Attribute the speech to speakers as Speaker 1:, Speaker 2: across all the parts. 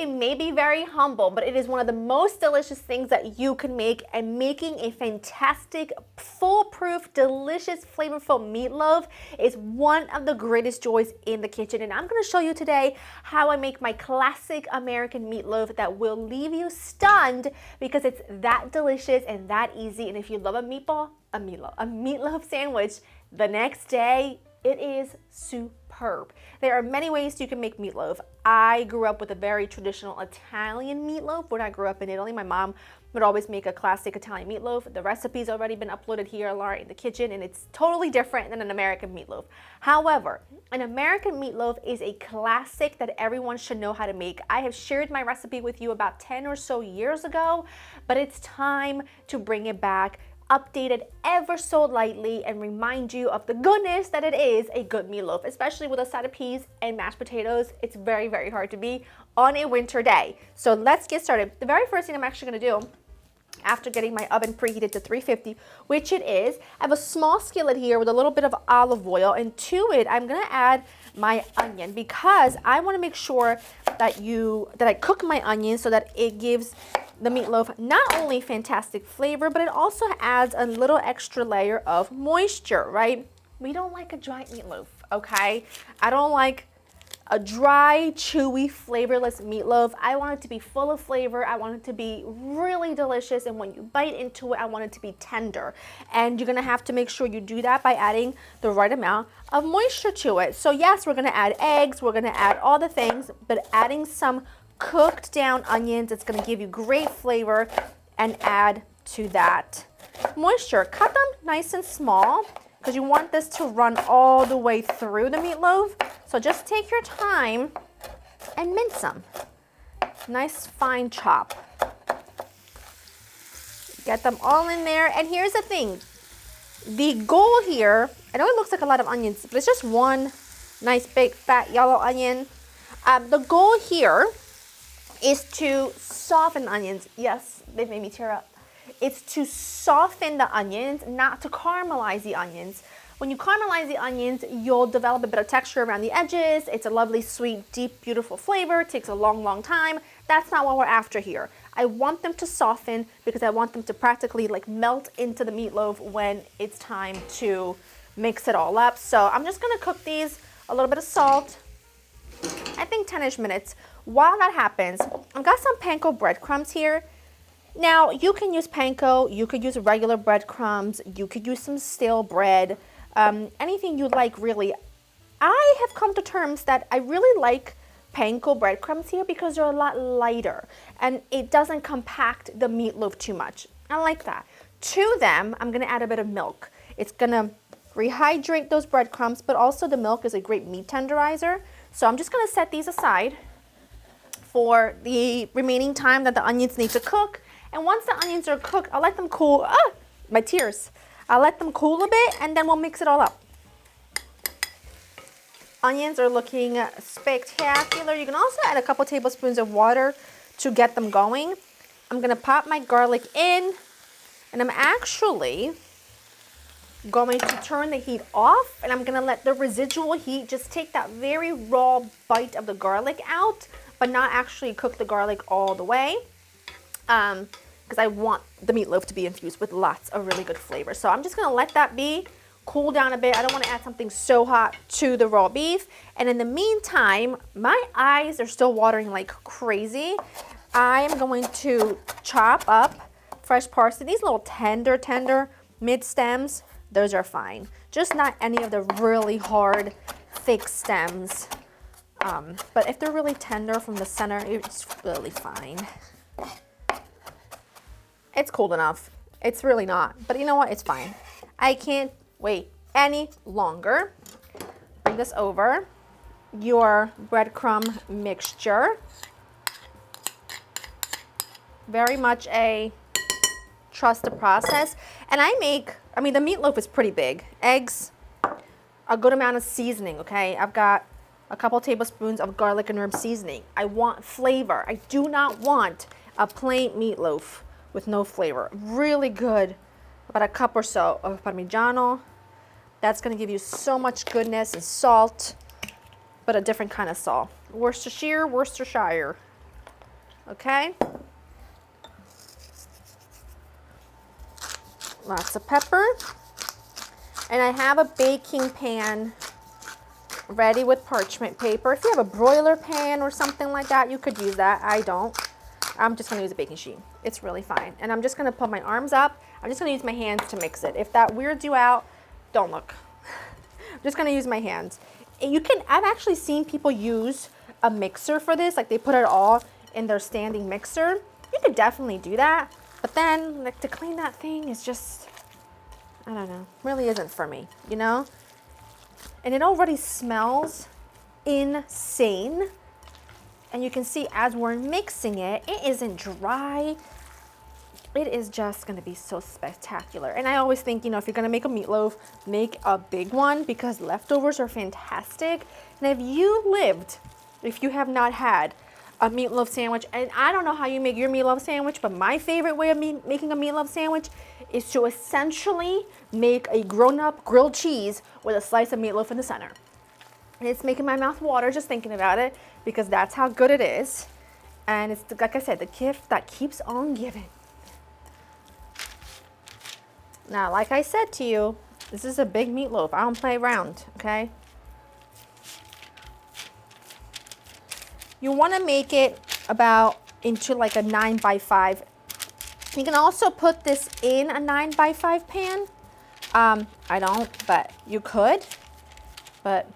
Speaker 1: recipe may be very humble, but it is one of the most delicious things that you can make, and making a fantastic, foolproof, delicious, flavorful meatloaf is one of the greatest joys in the kitchen. And I'm going to show you today how I make my classic American meatloaf that will leave you stunned because it's that delicious and that easy. And if you love a meatloaf sandwich the next day, it is superb. There are many ways you can make meatloaf. I grew up with a very traditional Italian meatloaf. When I grew up in Italy, my mom would always make a classic Italian meatloaf. The recipe's already been uploaded here, Laura, in the kitchen, and it's totally different than an American meatloaf. However, an American meatloaf is a classic that everyone should know how to make. I have shared my recipe with you about 10 or so years ago, but it's time to bring it back, update it ever so lightly, and remind you of the goodness that it is a good meatloaf, especially with a side of peas and mashed potatoes. It's very, very hard to beat on a winter day. So let's get started. The very first thing I'm actually going to do after getting my oven preheated to 350, which it is, I have a small skillet here with a little bit of olive oil, and to it I'm going to add my onion because I want to make sure that I cook my onion so that it gives the meatloaf not only fantastic flavor, but it also adds a little extra layer of moisture, right? We don't like a dry meatloaf, okay? I don't like a dry, chewy, flavorless meatloaf. I want it to be full of flavor. I want it to be really delicious, and when you bite into it, I want it to be tender. And you're gonna have to make sure you do that by adding the right amount of moisture to it. So yes, we're gonna add eggs, we're gonna add all the things, but adding some cooked down onions, it's going to give you great flavor and add to that moisture. Cut them nice and small because you want this to run all the way through the meatloaf. So just take your time and mince them. Nice fine chop. Get them all in there. And here's the thing. The goal here, I know it looks like a lot of onions, but it's just one nice big fat yellow onion. The goal here is to soften onions. Yes, they made me tear up. It's to soften the onions, not to caramelize the onions. When you caramelize the onions, you'll develop a bit of texture around the edges. It's a lovely, sweet, deep, beautiful flavor. It takes a long, long time. That's not what we're after here. I want them to soften because I want them to practically like melt into the meatloaf when it's time to mix it all up. So I'm just gonna cook these, a little bit of salt, I think 10-ish minutes. While that happens, I've got some panko breadcrumbs here. Now, you can use panko, you could use regular breadcrumbs, you could use some stale bread, anything you like really. I have come to terms that I really like panko breadcrumbs here because they're a lot lighter and it doesn't compact the meatloaf too much. I like that. To them, I'm gonna add a bit of milk. It's gonna rehydrate those breadcrumbs, but also the milk is a great meat tenderizer. So I'm just gonna set these aside for the remaining time that the onions need to cook. And once the onions are cooked, I'll let them cool. My tears. I'll let them cool a bit and then we'll mix it all up. Onions are looking spectacular. You can also add a couple tablespoons of water to get them going. I'm gonna pop my garlic in, and I'm actually going to turn the heat off, and I'm gonna let the residual heat just take that very raw bite of the garlic out, but not actually cook the garlic all the way, because I want the meatloaf to be infused with lots of really good flavor. So I'm just gonna let that be, cool down a bit. I don't wanna add something so hot to the raw beef. And in the meantime, my eyes are still watering like crazy. I am going to chop up fresh parsley, these little tender mid stems. Those are fine. Just not any of the really hard, thick stems. But if they're really tender from the center, it's really fine. It's cold enough. It's really not. But you know what? It's fine. I can't wait any longer. Bring this over. Your breadcrumb mixture. Very much a trust the process. And I mean, the meatloaf is pretty big. Eggs, a good amount of seasoning, okay? I've got a couple tablespoons of garlic and herb seasoning. I want flavor. I do not want a plain meatloaf with no flavor. Really good, about a cup or so of Parmigiano. That's gonna give you so much goodness, and salt, but a different kind of salt. Worcestershire. okay? Lots of pepper. And I have a baking pan ready with parchment paper. If you have a broiler pan or something like that, you could use that. I don't. I'm just gonna use a baking sheet. It's really fine. And I'm just gonna put my arms up. I'm just gonna use my hands to mix it. If that weirds you out, don't look. I'm just gonna use my hands. And you can, I've actually seen people use a mixer for this, like they put it all in their standing mixer. You could definitely do that, but then like to clean that thing is just, I don't know, really isn't for me, you know? And it already smells insane. And you can see as we're mixing it, it isn't dry. It is just gonna be so spectacular. And I always think, you know, if you're gonna make a meatloaf, make a big one because leftovers are fantastic. And if you have not had a meatloaf sandwich, and I don't know how you make your meatloaf sandwich, but my favorite way of making a meatloaf sandwich is to essentially make a grown-up grilled cheese with a slice of meatloaf in the center. And it's making my mouth water just thinking about it because that's how good it is. And it's, like I said, the gift that keeps on giving. Now, like I said to you, this is a big meatloaf. I don't play around, okay? You want to make it about into like a 9x5. You can also put this in a 9x5 pan. I don't, but you could. But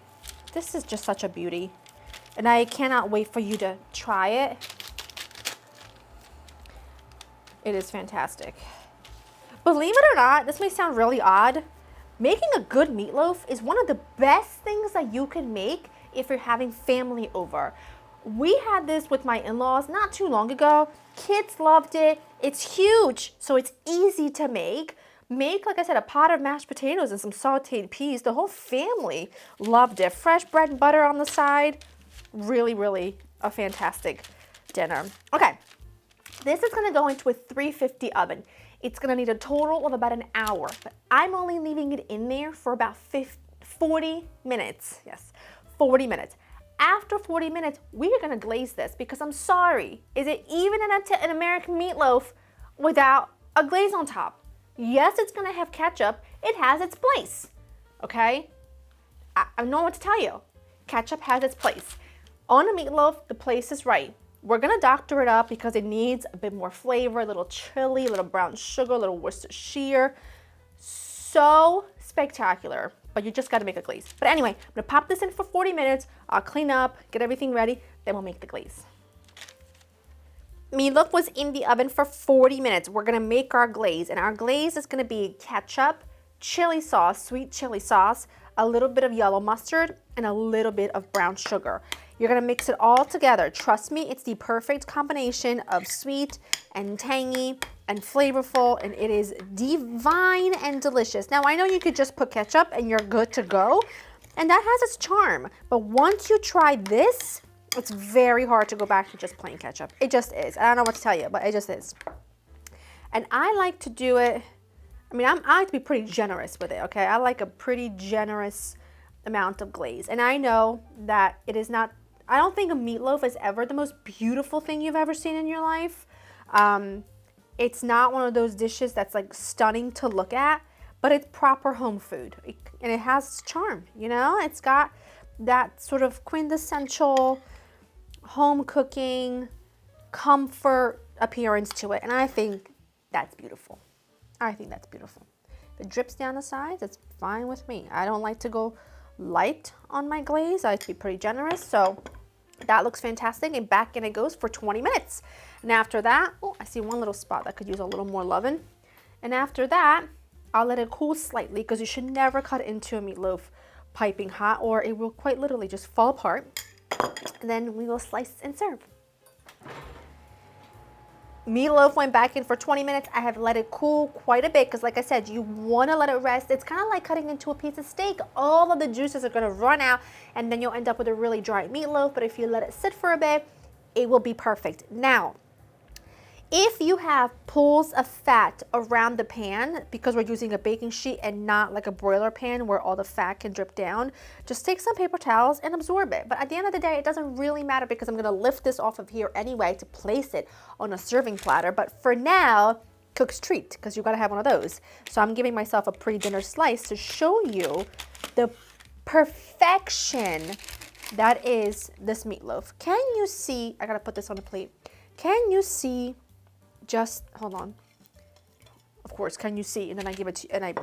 Speaker 1: this is just such a beauty. And I cannot wait for you to try it. It is fantastic. Believe it or not, this may sound really odd. Making a good meatloaf is one of the best things that you can make if you're having family over. We had this with my in-laws not too long ago. Kids loved it. It's huge, so it's easy to make. Make, like I said, a pot of mashed potatoes and some sauteed peas. The whole family loved it. Fresh bread and butter on the side. Really, really a fantastic dinner. Okay, this is gonna go into a 350 oven. It's gonna need a total of about an hour, but I'm only leaving it in there for about 40 minutes. Yes, 40 minutes. After 40 minutes, we are gonna glaze this because I'm sorry, is it even an American meatloaf without a glaze on top? Yes, it's gonna have ketchup. It has its place, okay? I know what to tell you. Ketchup has its place. On a meatloaf, the place is right. We're gonna doctor it up because it needs a bit more flavor, a little chili, a little brown sugar, a little Worcestershire. So spectacular, but you just gotta make a glaze. But anyway, I'm gonna pop this in for 40 minutes. I'll clean up, get everything ready, then we'll make the glaze. Meatloaf was in the oven for 40 minutes. We're gonna make our glaze, and our glaze is gonna be ketchup, chili sauce, sweet chili sauce, a little bit of yellow mustard, and a little bit of brown sugar. You're gonna mix it all together. Trust me, it's the perfect combination of sweet and tangy and flavorful, and it is divine and delicious. Now, I know you could just put ketchup and you're good to go, and that has its charm. But once you try this, it's very hard to go back to just plain ketchup. It just is. I don't know what to tell you, but it just is. And I like to do it, I mean, I like to be pretty generous with it, okay? I like a pretty generous amount of glaze. And I know that it is not, I don't think a meatloaf is ever the most beautiful thing you've ever seen in your life. It's not one of those dishes that's like stunning to look at, but it's proper home food. And it has charm, you know? It's got that sort of quintessential home cooking, comfort appearance to it. And I think that's beautiful. I think that's beautiful. If it drips down the sides, it's fine with me. I don't like to go light on my glaze. I like to be pretty generous. So that looks fantastic. And back in it goes for 20 minutes. And after that, oh, I see one little spot that could use a little more loving. And after that, I'll let it cool slightly because you should never cut into a meatloaf piping hot or it will quite literally just fall apart. And then we will slice and serve. Meatloaf went back in for 20 minutes. I have let it cool quite a bit because like I said, you want to let it rest. It's kind of like cutting into a piece of steak. All of the juices are going to run out and then you'll end up with a really dry meatloaf. But if you let it sit for a bit, it will be perfect. Now, If you have pools of fat around the pan, because we're using a baking sheet and not like a broiler pan where all the fat can drip down, just take some paper towels and absorb it. But at the end of the day, it doesn't really matter because I'm gonna lift this off of here anyway to place it on a serving platter. But for now, cook's treat, because you gotta have one of those. So I'm giving myself a pre-dinner slice to show you the perfection that is this meatloaf. Can you see, I gotta put this on a plate. Can you see? Just hold on. Of course, can you see? And then I give it to you, and I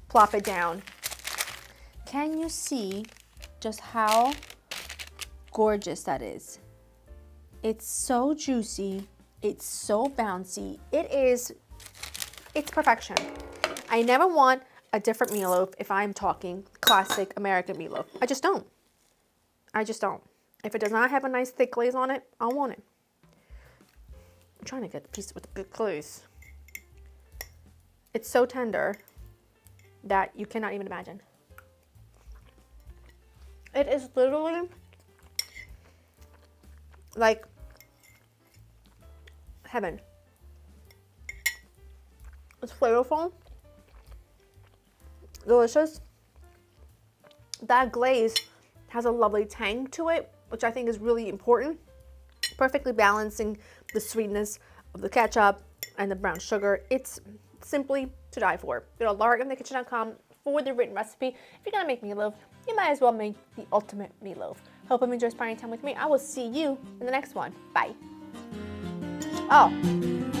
Speaker 1: plop it down. Can you see just how gorgeous that is? It's so juicy. It's so bouncy. It's perfection. I never want a different meatloaf if I'm talking classic American meatloaf. I just don't. I just don't. If it does not have a nice thick glaze on it, I don't want it. I'm trying to get the piece with the good glaze. It's so tender that you cannot even imagine. It is literally like heaven. It's flavorful, delicious. That glaze has a lovely tang to it, which I think is really important. Perfectly balancing the sweetness of the ketchup and the brown sugar. It's simply to die for. Go to laurainthekitchen.com for the written recipe. If you're gonna make meatloaf, you might as well make the ultimate meatloaf. Hope you enjoyed spending time with me. I will see you in the next one. Bye. Oh.